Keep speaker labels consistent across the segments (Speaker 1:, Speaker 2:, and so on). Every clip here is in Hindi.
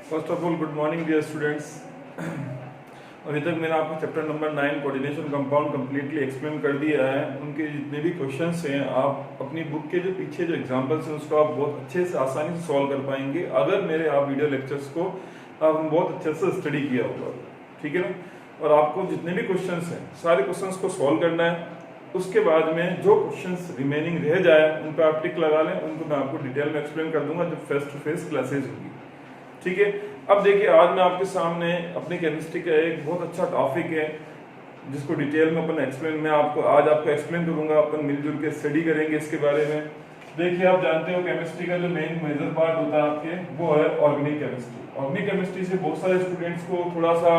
Speaker 1: First of all good morning dear students. अभी तक मैंने आपको chapter number 9 coordination compound completely explain कर दिया है। उनके जितने भी क्वेश्चंस हैं आप अपनी बुक के जो पीछे जो एग्जांपल्स हैं उसको आप बहुत अच्छे से आसानी से सॉल्व कर पाएंगे अगर मेरे आप वीडियो लेक्चर्स को आपने बहुत अच्छे से स्टडी किया होगा। ठीक है ना। और आपको जितने भी क्वेश्चंस हैं सारे क्वेश्चंस को सॉल्व करना है। उसके बाद में जो क्वेश्चंस रिमेनिंग रह जाए उन पर आप टिक लगा लें। उनको मैं आपको डिटेल में एक्सप्लेन कर दूंगा जब फेस टू फेस क्लासेज होगी। ठीक है। अब देखिए आज मैं आपके सामने अपनी केमिस्ट्री का एक बहुत अच्छा टॉपिक है जिसको डिटेल में अपन एक्सप्लेन मैं आपको आज आपको एक्सप्लेन करूंगा। अपन मिलजुल के स्टडी करेंगे इसके बारे में। देखिए आप जानते हो केमिस्ट्री का जो मेन मेजर पार्ट होता है आपके वो है ऑर्गेनिक केमिस्ट्री। ऑर्गेनिक केमिस्ट्री से बहुत सारे स्टूडेंट्स को थोड़ा सा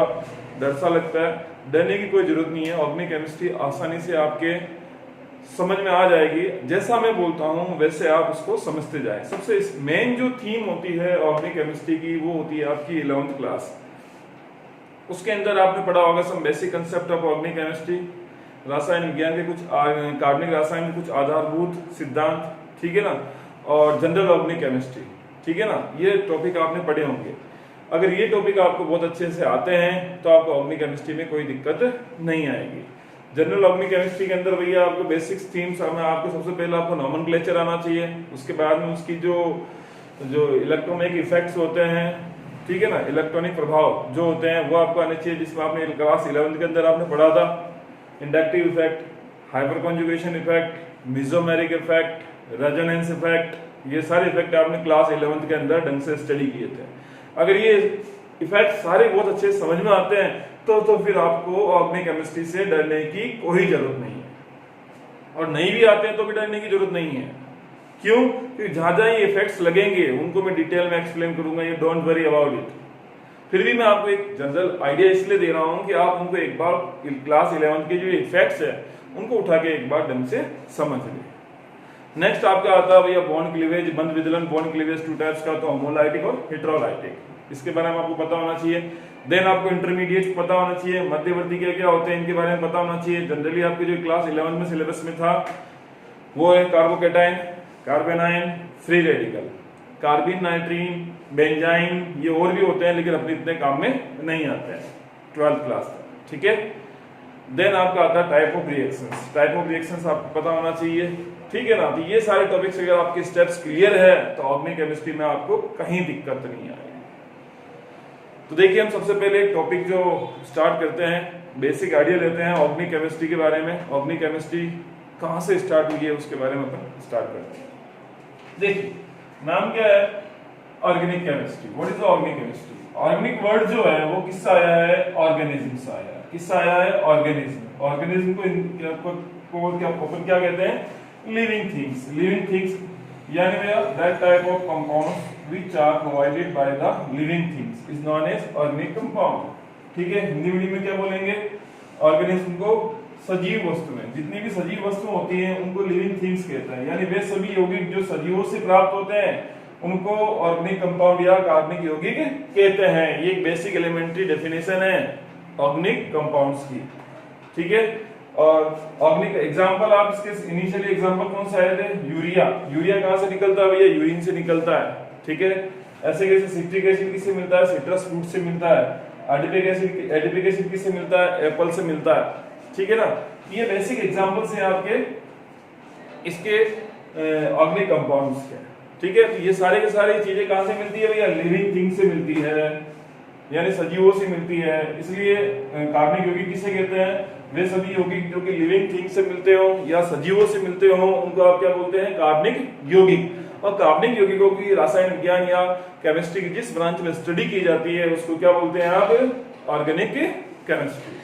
Speaker 1: डर सा लगता है। डरने की कोई जरूरत नहीं है। ऑर्गेनिक केमिस्ट्री आसानी से आपके समझ में आ जाएगी। जैसा मैं बोलता हूं वैसे आप उसको समझते जाएं। सबसे मेन जो थीम होती है ऑर्गेनिक केमिस्ट्री की वो होती है आपकी 11th क्लास। उसके अंदर आपने पढ़ा होगा some basic concept of organic chemistry, रसायन विज्ञान के कुछ कार्बनिक रसायन के कुछ आधारभूत सिद्धांत। ठीक है ना। और जनरल ऑर्गेनिक केमिस्ट्री। ठीक है ना। ये टॉपिक आपने पढ़े होंगे। अगर ये टॉपिक आपको बहुत अच्छे से आते हैं तो आपको ऑर्गेनिक केमिस्ट्री में कोई दिक्कत नहीं आएगी। जनरल ऑर्गेनिक केमिस्ट्री के अंदर भैया आपको बेसिक्स थीम्स में आपको सबसे पहले आपको नॉमेनक्लेचर आना चाहिए। उसके बाद में उसकी जो इलेक्ट्रॉनिक इफेक्ट्स होते हैं, ठीक है ना, इलेक्ट्रॉनिक प्रभाव जो होते हैं वो आपको आने चाहिए, जिसमें आपने क्लास 11 के अंदर आपने पढ़ा था। Inductive effect, hyper conjugation effect, mesomeric effect, resonance effect, ये सारे इफेक्ट आपने क्लास 11 के अंदर ढंग से स्टडी किए थे। अगर ये इफेक्ट सारे बहुत अच्छे समझ में आते हैं तो फिर आपको ऑर्गेनिक केमिस्ट्री से डरने की कोई जरूरत नहीं है। और नहीं भी आते हैं तो भी डरने की जरूरत नहीं है। क्यों? क्योंकि जहां जहां ये इफेक्ट्स लगेंगे उनको मैं डिटेल में एक्सप्लेन करूंगा। You don't worry about it. फिर भी मैं आपको एक जनरल आइडिया इसलिए दे रहा हूं कि आप उनको एक बार क्लास 11 के जो इफेक्ट्स है उनको उठा के एक बार ढंग से समझ लें। नेक्स्ट आपका आता है भैया बॉन्ड क्लीवेज, बंध विदलन। बॉन्ड क्लीवेज टू टाइप्स का, तो होमोलाइटिक और हेटेरोलाइटिक। इसके बारे में आपको पता होना चाहिए। देन आपको इंटरमीडिएट पता होना चाहिए। मध्यवर्ती क्या क्या होते हैं इनके बारे में पता होना चाहिए। जनरली आपके जो क्लास 11 में सिलेबस में था वो है कार्बोकेटाइन, कार्बेनाइन, फ्री रेडिकल, कार्बिन, नाइट्रीन, बेंजाइन, ये और भी होते हैं लेकिन अपने इतने काम में नहीं आते हैं 12th क्लास तक। ठीक है। देन आपका आता है type of reactions. Type of reactions आपको पता होना चाहिए। ठीक है ना। तो ये सारे टॉपिक्स अगर आपके स्टेप्स क्लियर है तो ऑर्गेनिक केमिस्ट्री में आपको कहीं दिक्कत नहीं आएगी। तो देखिए हम सबसे पहले एक टॉपिक जो स्टार्ट करते हैं, बेसिक आइडिया लेते हैं ऑर्गेनिक केमिस्ट्री के बारे में। ऑर्गेनिक केमिस्ट्री कहां से स्टार्ट हुई है उसके बारे में अपन स्टार्ट करते हैं। देखिए नाम क्या है organic chemistry. What is the organic chemistry? Organic word जो है वो किससे आया है? ऑर्गेनिज्म से आया है। किससे आया है? ऑर्गेनिज्म। ऑर्गेनिज्म को अपन क्या कहते हैं? Living things. लिविंग थिंग्स यानी that type of compounds which are provided by the living things is known as organic compound। ठीक है। हिंदी मीडियम में क्या बोलेंगे? ऑर्गेनिज्म को सजीव वस्तुएं, जितनी भी सजीव वस्तुएं होती हैं उनको लिविंग थिंग्स कहते हैं। यानी वे सभी यौगिक जो सजीवों से प्राप्त होते हैं उनको ऑर्गेनिक कंपाउंड या कार्बनिक यौगिक कहते हैं। ये एक बेसिक एलिमेंट्री डेफिनेशन है ऑर्गेनिक कंपाउंड्स की। ठीक है। और ऑर्गेनिक एग्जांपल आप इसके इनिशियली एग्जांपल कौन से आए थे? यूरिया। यूरिया कहां से निकलता है भैया? यूरिन से निकलता है। ठीक है। ऐसे कैसे सिट्रिक एसिड किससे मिलता है? सिट्रस फ्रूट से मिलता है। एडिपिक एसिड किससे मिलता है? एप्पल से मिलता है। ठीक है ना। ये बेसिक एग्जांपल्स हैं आपके इसके ऑर्गेनिक कंपाउंड्स के। ठीक है। तो ये सारे के सारे चीजें कहां से मिलती है भैया? लिविंग थिंग से मिलती है, यानी सजीवों से मिलती है। इसलिए कार्बनिक यौगिक किसे कहते हैं? वे सभी यौगिक जो कि लिविंग थिंग से मिलते हो या सजीवों से मिलते हो उनको आप क्या बोलते हैं? कार्बनिक यौगिक। और कार्बनिक यौगिकों की रसायन विज्ञान या केमिस्ट्री की जिस ब्रांच में स्टडी की जाती है उसको क्या बोलते हैं आप? Organic chemistry.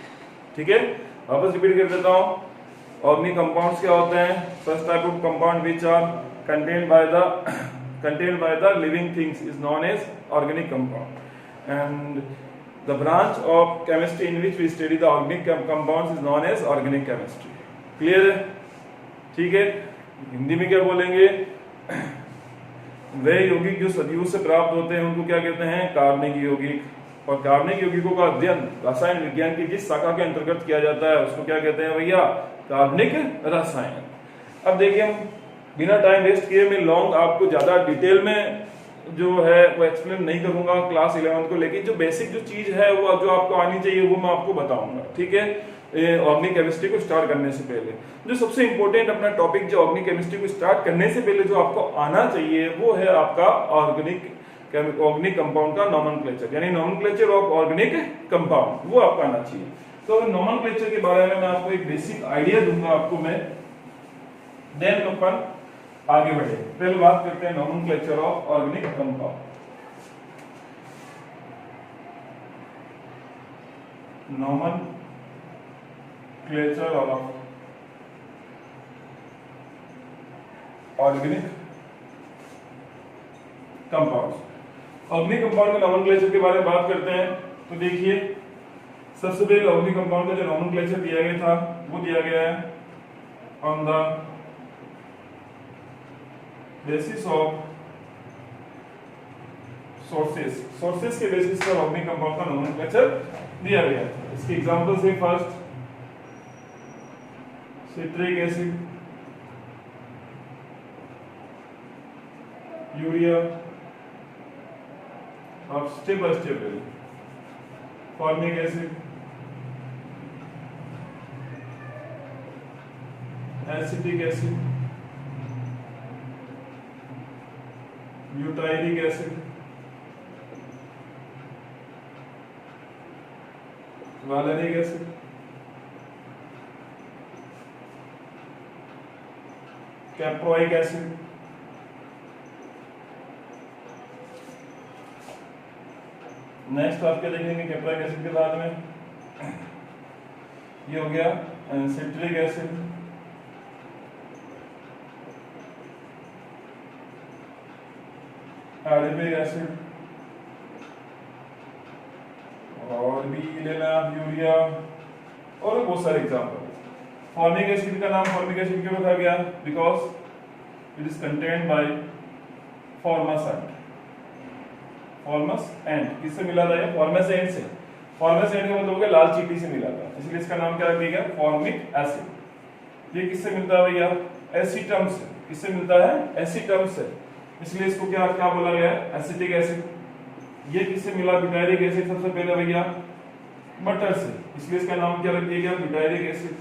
Speaker 1: ठीक है। वापस रिपीट कर देता हूं। ऑर्गेनिक कंपाउंड्स क्या होते हैं? First type of compound which are contained by the living things is known as organic compound. And the branch of chemistry in which we study the organic compounds is known as organic chemistry. Clear है? ठीक है। हिंदी में क्या बोलेंगे? वे यौगिक जो सजीवों से प्राप्त होते हैं उनको क्या कहते हैं? कार्बनिक यौगिक। और कार्बनिक यौगिकों का अध्ययन रसायन विज्ञान की जिस शाखा के अंतर्गत किया जाता है उसको क्या कहते हैं भैया? कार्बनिक रसायन। अब देखिए हम बिना टाइम वेस्ट किए मैं लॉन्ग आपको ज्यादा डिटेल में जो है वो एक्सप्लेन नहीं करूंगा क्लास 11 को, लेकिन जो बेसिक जो चीज है वो जो आपको आनी चाहिए वो मैं आपको बताऊंगा, ठीक है। ऑर्गेनिक केमिस्ट्री को स्टार्ट करने से पहले जो सबसे इंपॉर्टेंट अपना टॉपिक जो ऑर्गेनिक केमिस्ट्री को स्टार्ट करने से पहले जो आपको आना चाहिए वो है आपका ऑर्गेनिक कंपाउंड का नोमेनक्लेचर, यानी नोमेनक्लेचर ऑफ ऑर्गेनिक कंपाउंड, वो आपका आना चाहिए। तो नोमेनक्लेचर के बारे में मैं आपको एक बेसिक आइडिया दूंगा आपको मैं, देन अपन आगे बढ़े। पहले बात करते हैं nomenclature of organic compound. Nomenclature of organic compounds. Organic compound के नोमेनक्लेचर के बारे में बात करते हैं तो देखिए, सबसे पहले ऑर्गेनिक कंपाउंड का जो नोमेनक्लेचर दिया गया था वो दिया गया है on the basis of sources के बेसिस पर ऑर्गेनिक कंपाउंड का नोमेनक्लेचर दिया गया है। इसके एग्जांपल्स है, फर्स्ट सिट्रिक एसिड, यूरिया, अब स्टेप बाय स्टेप है, formic acid, acetic acid, butyric acid, valeric acid, caproic acid, next आप क्या देखेंगे कैप्रोइक एसिड के बाद में, ये हो गया सिट्रिक एसिड, एडिपिक एसिड, और भी लेना यूरिया, और बहुत सारे एग्जांपल। फॉर्मिक एसिड का नाम फॉर्मिक एसिड क्यों रखा गया? Because it is contained by फॉर्मस एंड, फॉर्मस एंड किससे मिला था? ये फॉर्मस एंड से। फॉर्मस एंड का मतलब हो गया लाल चींटी से मिला था, इसलिए इसका नाम क्या रख दिया गया? Formic acid. ये किससे मिलता है भैया? एसीटम से। किससे मिलता है? एसीटम से, इसलिए इसको क्या क्या बोला गया? Acetic acid. ये किससे मिला? ब्यूटायरिक एसिड सबसे पहले भैया मटर से, इसलिए इसका नाम क्या रख दिया गया? Butyric acid.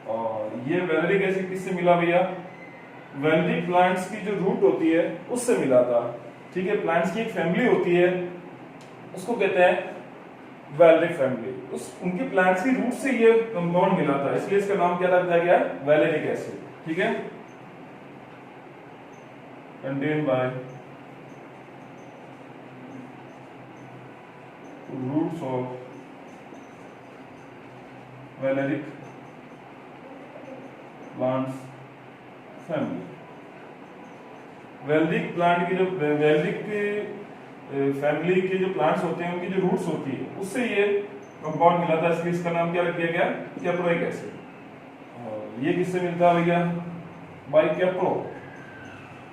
Speaker 1: और ये वैलेरिक एसिड किससे मिला भैया? वैलेरिक प्लांट्स की जो रूट होती है उससे मिला था, ठीक है। प्लांट्स की एक फैमिली होती है उसको कहते हैं वैलेरिक फैमिली, उस उनकी प्लांट्स की रूट से ये कंपाउंड मिला था, इसलिए इसका नाम क्या रख दिया गया? वैलेरिक एसिड, ठीक है। contained by roots of valeric plants family। Valeric plant की जो वैलेरिक फैमिली के जो प्लांट्स होते हैं उनकी जो रूट्स होती है उससे ये कंपाउंड मिला था, इसलिए इसका नाम क्या रख दिया गया? Caproic acid. और ये किससे मिलता है भैया? Bye Caprio.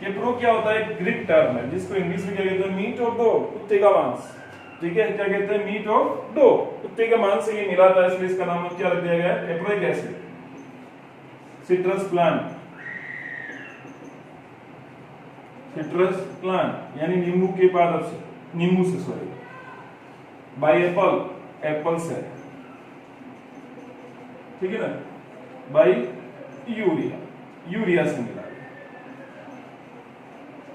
Speaker 1: कैप्रो क्या होता है? ग्रीक टर्म है जिसको इंग्लिश में क्या कहते हैं? मीट ऑफ डो, कुत्ते का मांस, ठीक है। क्या कहते हैं? मीट ऑफ डो, कुत्ते के मांस से ये मिला था, इसलिए इसका नाम क्या रख दिया गया? Caproic acid. Citrus plant, citrus plant यानी नींबू के पादप से, नींबू से सॉरी। बाय एप्पल, एप्पल से, ठीक है ना। बाय यूरिया, यूरिया से मिला।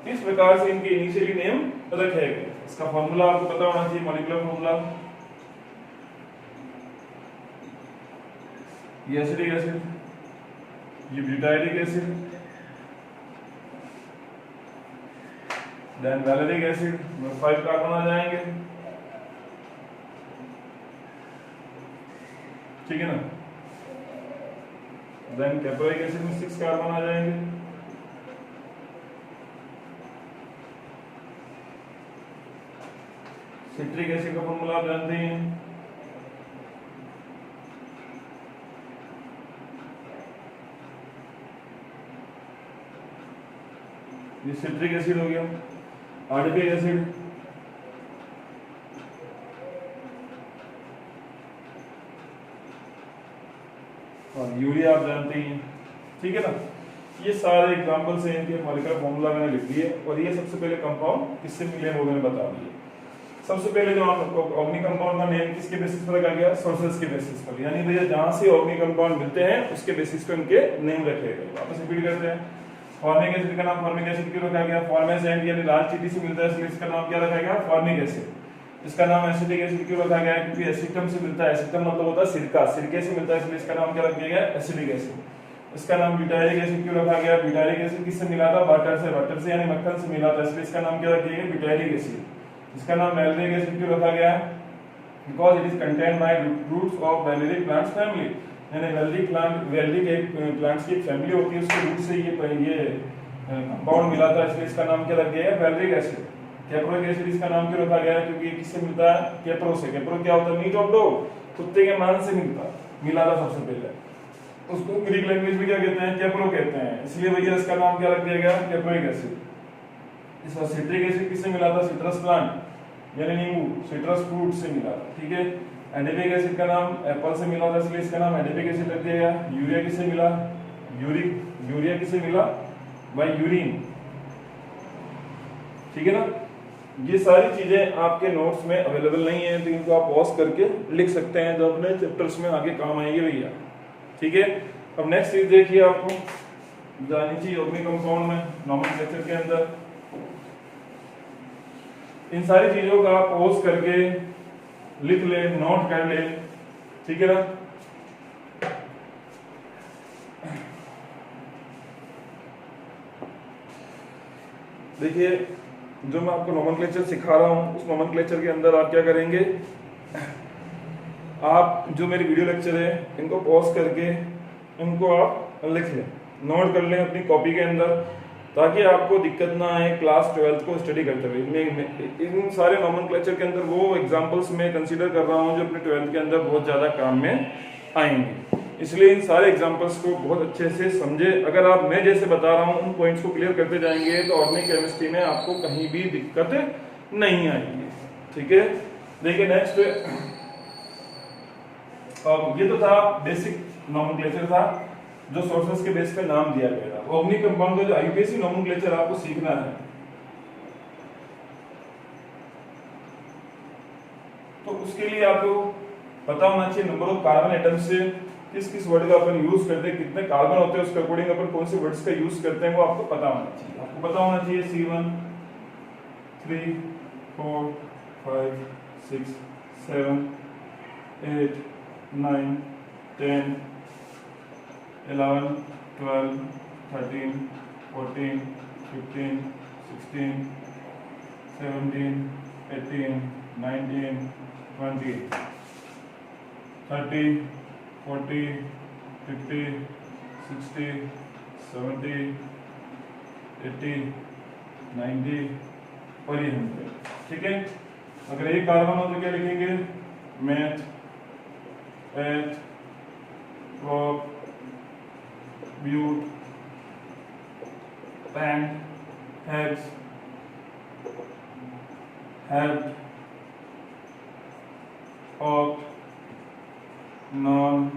Speaker 1: इस प्रकार से इनके इनिशियली नेम रखे गए। इसका फॉर्मूला आपको पता होना चाहिए, मॉलिक्यूलर फॉर्मूला। ये एसिटिक एसिड, ये ब्यूटायरिक एसिड, देन वैलेरिक एसिड में 5 कार्बन आ जाएंगे, ठीक है ना। देन कैप्रोइक एसिड में 6 कार्बन आ जाएंगे, सिट्रिक एसिड का फॉर्मूला आप जानते हैं, ये सिट्रिक एसिड हो गया। एडिपिक एसिड, और यूरिया आप जानते ही हैं, ठीक है ना। ये सारे एग्जांपल्स हैं, इनके मॉलिक्यूलर फॉर्मूला मैंने लिख दिए और ये सबसे पहले कंपाउंड किससे मिले हैं वो मैंने बता दिए। सबसे पहले जो ऑर्गेनिक कंपाउंड का नेम किसके बेसिस पर रखा गया, सोर्सेस के बेसिस पर, यानी भैया जहां से ऑर्गेनिक कंपाउंड मिलते हैं उसके बेसिस पे उनके नेम रखे गए। वापस रिपीट करते हैं, फॉर्मिक एसिड का नाम फॉर्मिक एसिड क्यों रखा गया, फॉर्मेसेंट यानी लाल चींटी से मिलता है इसलिए इसका नाम क्या रखा गया, फॉर्मिक एसिड। इसका नाम एसिटिक एसिड क्यों रखा गया है, क्योंकि एसिटम से मिलता है, एसिटम मतलब होता है सिरका, सिरके से मिलता है इसलिए इसका नाम क्या रखा गया, एसिटिक एसिड। इसका नाम ब्यूटाइलिक एसिड क्यों रखा गया, ब्यूटाइलिक एसिड किससे मिला था, बटर से, बटर से यानी मक्खन से मिला था इसलिए इसका नाम क्या रखा गया, ब्यूटाइलिक एसिड। इसका नाम वैलेरिक एसिड क्यों रखा गया, because it is contained by roots of valeric plants family, यानी वैलेरिक एक प्लांट्स की फैमिली होती है उसके रूट से ये कंपाउंड मिला था इसलिए इसका नाम क्या रख गया है, वैलेरिक एसिड। कैप्रोइक एसिड इसका नाम क्यों रखा गया है, क्योंकि ये किससे मिलता है, कैप्रो से। कैप्रो क्या होता है, मीट ऑफ डॉग, कुत्ते के मांस से मिला था सबसे पहले, उसको ग्रीक लैंग्वेज में क्या कहते हैं, कैप्रो कहते हैं, इसलिए भैया इसका नाम क्या रख दिया गया, कैप्रोइक एसिड। इसका सिट्रिक एसिड किससे मिला था, सिट्रस प्लांट यानी नींबू, सिट्रस फ्रूट से मिला था, ठीक है। एडिपिक एसिड का नाम एप्पल से मिला था इसलिए इसका नाम एडिपिक एसिड रख दिया गया। यूरिया किससे मिला, यूरिया किससे मिला, बाय यूरिन, ठीक है ना। ये सारी चीजें आपके नोट्स में अवेलेबल नहीं है तो इनको आप पॉज करके लिख सकते हैं, जो अपने चैप्टर्स में आगे काम आएंगे भैया, ठीक है। अब नेक्स्ट चीज देखिए, आपको जानी चाहिए ऑर्गेनिक कंपाउंड में नोमेनक्लेचर के अंदर इन सारी चीजों का आप पॉज करके लिख ले, नोट कर ले, ठीक है ना। देखिए जो मैं आपको नोमेनक्लेचर सिखा रहा हूं उस नोमेनक्लेचर के अंदर आप क्या करेंगे, आप जो मेरी वीडियो लेक्चर है इनको पॉज करके इनको आप लिख लें, नोट कर लें अपनी कॉपी के अंदर, ताकि आपको दिक्कत ना आए क्लास 12th को स्टडी करते हुए। इन सारे नोमेनक्लेचर के अंदर वो एग्जांपल्स मैं कंसीडर कर रहा हूं जो अपने 12th के अंदर बहुत ज्यादा काम में आएंगे, इसलिए इन सारे एग्जांपल्स को बहुत अच्छे से समझे। अगर आप मैं जैसे बता रहा हूं उन पॉइंट्स को क्लियर करते जाएंगे तो ऑर्गेनिक केमिस्ट्री में आपको कहीं भी दिक्कत नहीं आएगी, ठीक है। देखिए नेक्स्ट, ये तो था बेसिक नोमेनक्लेचर था जो सोर्सेस के बेस पे नाम दिया गया था। ऑर्गेनिक कंपाउंड का जो आईयूपीएसी नोमेनक्लेचर आपको सीखना है, तो उसके लिए आपको पता होना चाहिए नंबर ऑफ कार्बन एटम से किस किस वर्ड का अपन यूज करते हैं, कितने कार्बन होते हैं, उसके अकॉर्डिंग अपन कौन से वर्ड्स का यूज करते हैं वो आपको पता होना चाहिए। आपको पता होना चाहिए C1 3 4 5 6 7 8 9 10 11 12 13 14 15 16 17 18 19 20 30 40 50 60 70 80 90 और ये 100, ठीक है। अगर एक कार्बन हो तो क्या लिखेंगे, meth, eth, prop, but, pent, hex, hept, oct, non,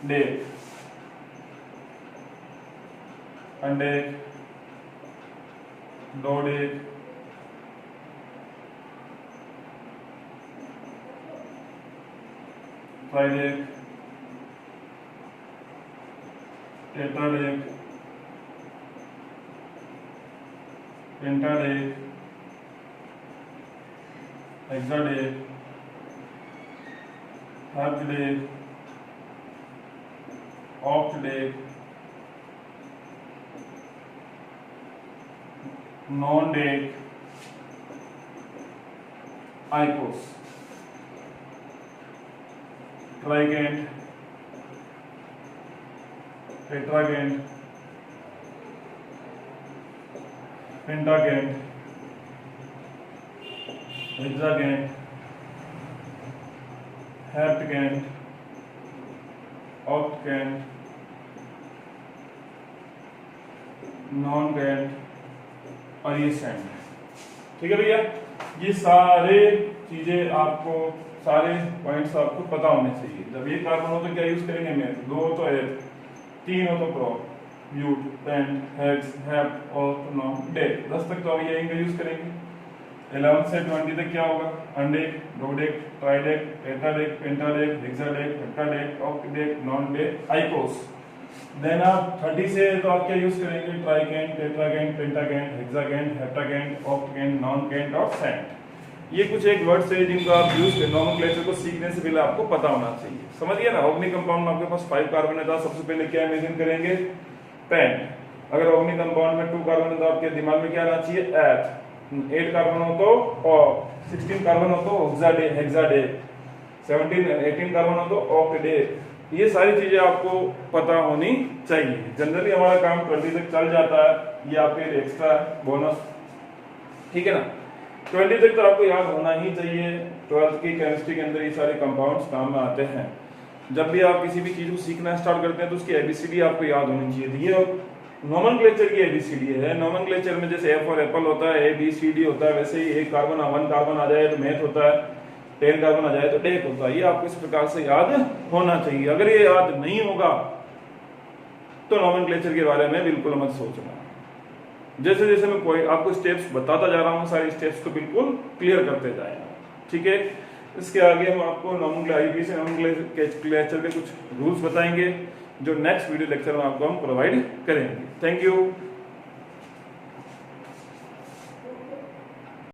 Speaker 1: dec, undec, dodec, tridec, tetradec, pentadec, hexadec, heptadec, octadec, nondec, icos, triacont, tetracont, pentacont, hexacont, heptacont, octacont, nonacont और ये सेंट, ठीक है भैया। ये सारे चीजें आपको, सारे पॉइंट्स आपको पता होने चाहिए। जब ये कार्बन हो तो क्या यूज करेंगे, मैथ, 2 हो तो एच, 3 हो तो prop, but, pent, hex, hept, oct, non, dec. 10 तक तो हम ये इनका यूज करेंगे। 11 से 20 तक क्या होगा? Undec, dodec, tridec, tetradec, pentadec, hexadec, heptadec, octadec, nondec, icos. Then आप 30 से तो आप क्या यूज करेंगे? ट्राइकेंट, टेट्राकेंट, पेंटाकेंट, हेक्साकेंट, हेप्टाकेंट, ऑक्टेकेंट, नॉनकेंट और सेंट। ये कुछ एक वर्ड्स है जिनको आप यूज कर नॉमेनक्लेचर को सीखने से पहले आपको पता होना चाहिए। समझिए ना, ऑर्गेनिक कंपाउंड में आपके पास 5 कार्बन है तो सबसे पहले क्या इमेजिन करेंगे? पेंट। अगर ऑर्गेनिक कंपाउंड में 2 कार्बन है तो आपके दिमाग में क्या आना चाहिए? एथ। 8 कार्बन हो तो ऑक्ट, 16 कार्बन हो तो हेक्साडेक, 18 कार्बन हो तो ऑक्टेडेक। ये सारी चीजें आपको पता होनी चाहिए। जनरली हमारा काम 20 तक चल जाता है, ये आपके लिए एक्स्ट्रा बोनस, ठीक है ना। 20 तक तो आपको याद होना ही चाहिए। 12th की केमिस्ट्री के अंदर ये सारे कंपाउंड्स काम में आते हैं। जब भी आप किसी भी चीज को सीखना स्टार्ट करते हैं तो उसकी एबीसीडी आपको याद होनी चाहिए। ये नोमेनक्लेचर की एबीसीडी है। नोमेनक्लेचर में जैसे एफ फॉर एप्पल होता है, एबीसीडी होता है, वैसे ही 1 कार्बन आ जाए तो मैथ होता है, 10 कार्बन आ जाए तो डेक होता है। ये आपको इस प्रकार से याद होना चाहिए। अगर ये याद नहीं होगा तो नोमेनक्लेचर के बारे में बिल्कुल मत सोचना। जैसे जैसे मैं कोई आपको स्टेप्स बताता जा रहा हूँ, सारे स्टेप्स को बिल्कुल क्लियर करते जाए, ठीक है। इसके आगे हम आपको नोमेनक्लेचर के कुछ रूल्स बताएंगे जो नेक्स्ट वीडियो लेक्चर में आपको हम प्रोवाइड करेंगे। Thank you.